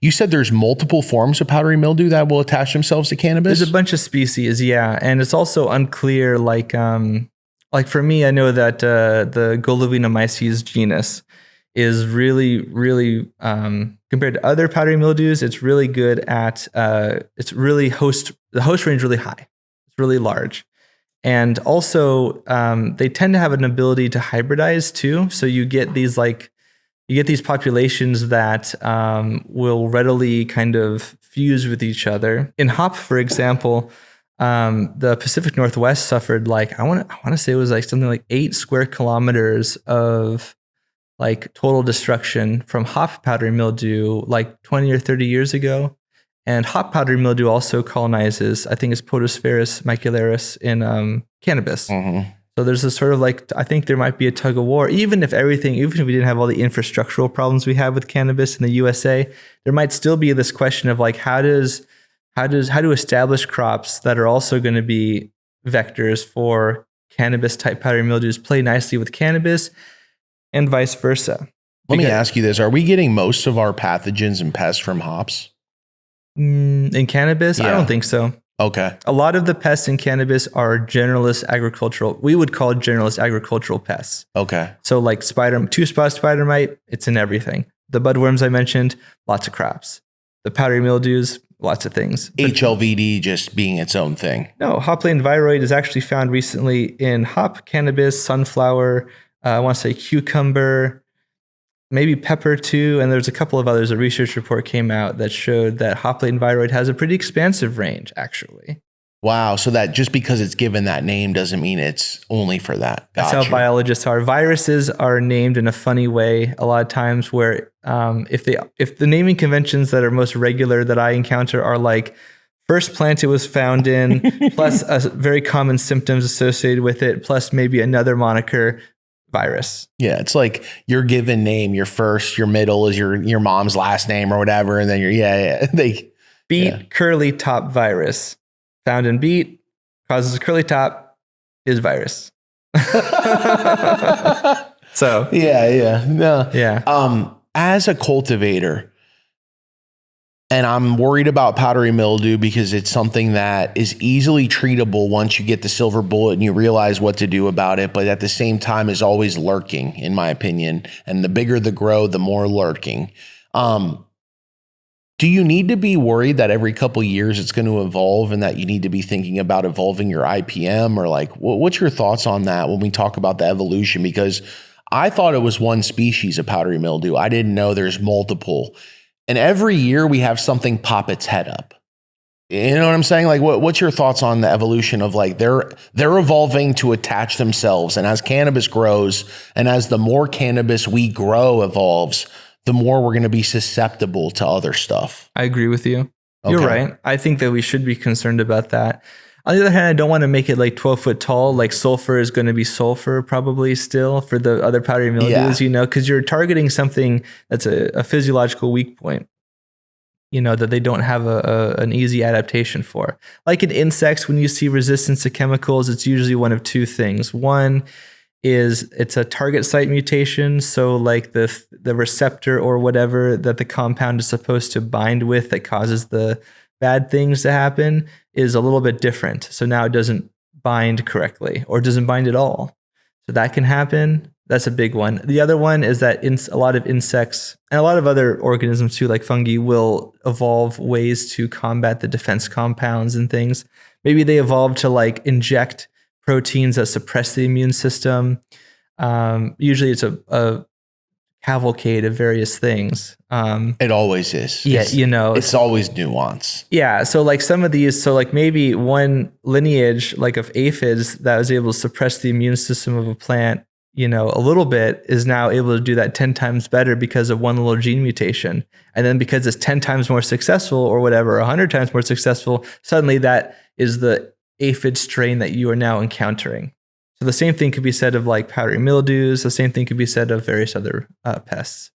You said there's multiple forms of powdery mildew that will attach themselves to cannabis? There's a bunch of species, yeah. And it's also unclear, like for me, I know that the Golovinomyces genus is really, really, compared to other powdery mildews, it's really good at, the host range really high. It's really large. And also, they tend to have an ability to hybridize too. So you get these populations that will readily kind of fuse with each other. In hop, for example, the Pacific Northwest suffered I want to say it was something like 8 square kilometers of total destruction from hop powdery mildew 20 or 30 years ago. And hop powdery mildew also colonizes, I think it's Podosphaerus macularis in cannabis. Mm-hmm. So there's a sort of I think there might be a tug of war, even if we didn't have all the infrastructural problems we have with cannabis in the USA, there might still be this question of how do established crops that are also going to be vectors for cannabis type powdery mildews play nicely with cannabis and vice versa. Let me ask you this. Are we getting most of our pathogens and pests from hops? In cannabis? Yeah. I don't think so. Okay. A lot of the pests in cannabis are we would call generalist agricultural pests. Okay. So two-spot spider mite, it's in everything. The budworms I mentioned, lots of crops. The powdery mildews, lots of things. But HLVD just being its own thing. No, hop lane viroid is actually found recently in hop, cannabis, sunflower, I want to say cucumber, maybe pepper too, and there's a couple of others. A research report came out that showed that hop latent viroid has a pretty expansive range, actually. Wow, so that just because it's given that name doesn't mean it's only for that. Gotcha. That's how biologists are. Viruses are named in a funny way a lot of times where if the naming conventions that are most regular that I encounter are first plant it was found in, plus very common symptoms associated with it, plus maybe another moniker, virus. Yeah, it's like your given name, your first, your middle is your mom's last name or whatever, and then beet curly top virus found in beet causes a curly top is virus. So as a cultivator, and I'm worried about powdery mildew because it's something that is easily treatable once you get the silver bullet and you realize what to do about it, but at the same time is always lurking, in my opinion. And the bigger the grow, the more lurking. Do you need to be worried that every couple of years it's going to evolve and that you need to be thinking about evolving your IPM? Or what's your thoughts on that when we talk about the evolution? Because I thought it was one species of powdery mildew. I didn't know there's multiple. And every year we have something pop its head up. You know what I'm saying? What's your thoughts on the evolution of they're evolving to attach themselves, and as cannabis grows and as the more cannabis we grow evolves, the more we're going to be susceptible to other stuff. I agree with you. Okay. You're right. I think that we should be concerned about that. On the other hand, I don't want to make it 12 foot tall. Sulfur is going to be sulfur probably still for the other powdery mildews, because you're targeting something that's a physiological weak point, that they don't have an easy adaptation for. Like in insects, when you see resistance to chemicals, it's usually one of two things. One is it's a target site mutation. So the receptor or whatever that the compound is supposed to bind with that causes the bad things to happen is a little bit different. So now it doesn't bind correctly or doesn't bind at all. So that can happen. That's a big one. The other one is that a lot of insects and a lot of other organisms too, like fungi, will evolve ways to combat the defense compounds and things. Maybe they evolve to inject proteins that suppress the immune system. Usually it's a cavalcade of various things. It always is. Yeah, it's always nuance. Yeah. So some of these, maybe one lineage of aphids that was able to suppress the immune system of a plant, a little bit, is now able to do that 10 times better because of one little gene mutation. And then because it's 10 times more successful or whatever, 100 times more successful, suddenly that is the aphid strain that you are now encountering. So the same thing could be said of powdery mildews. The same thing could be said of various other pests.